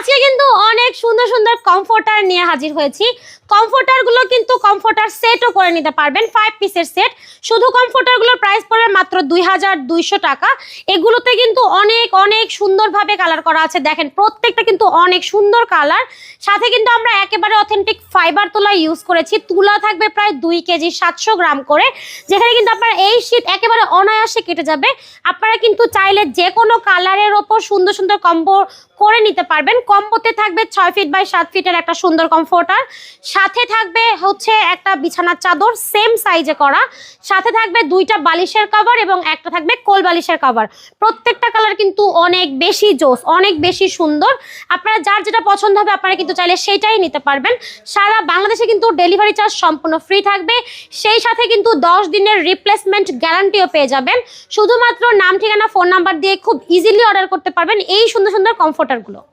আজকে কিন্তু অনেক সুন্দর সুন্দর কমফোর্টার নিয়ে হাজির হয়েছি। কমফোর্টারগুলো কিন্তু কমফোর্টার সেটও করে নিতে পারবেন, 5 পিসের সেট। শুধু কমফোর্টারগুলোর প্রাইস পড়বে মাত্র 2200 টাকা। এগুলোতে কিন্তু অনেক অনেক সুন্দরভাবে কালার করা আছে, দেখেন প্রত্যেকটা কিন্তু অনেক সুন্দর কালার। সাথে কিন্তু আমরা একেবারে অথেন্টিক ফাইবার তুলা ইউজ করেছি। তুলা থাকবে প্রায় 2 কেজি 700 গ্রাম করে, যেখানে কিন্তু আপনার এই শীত একেবারে অনায়াসে কেটে যাবে। আপনারা কিন্তু চাইলে যে কোনো কালারের ওপর সুন্দর সুন্দর কম্বো করে নিতে পারবেন। কম্বোতে থাকবে 6 ফিট বাই 7 ফিটের একটা সুন্দর কমফোর্টার, সাথে থাকবে হচ্ছে একটা বিছানার চাদর সেম সাইজে করা, সাথে থাকবে 2টা বালিশের কভার এবং একটা থাকবে কোল বালিশের কভার। প্রত্যেকটা কালার কিন্তু অনেক বেশি জোস, অনেক বেশি সুন্দর। আপনারা যার যেটা পছন্দ হবে আপনারা কিন্তু চাইলে সেটাই নিতে পারবেন। সারা বাংলাদেশে কিন্তু ডেলিভারি চার্জ সম্পূর্ণ ফ্রি থাকবে, সেই সাথে কিন্তু 10 দিনের রিপ্লেসমেন্ট গ্যারান্টিও পেয়ে যাবেন। শুধুমাত্র নাম, ঠিকানা, ফোন নাম্বার দিয়ে খুব ইজিলি অর্ডার করতে পারবেন এই সুন্দর সুন্দর কমফোর্টারগুলো।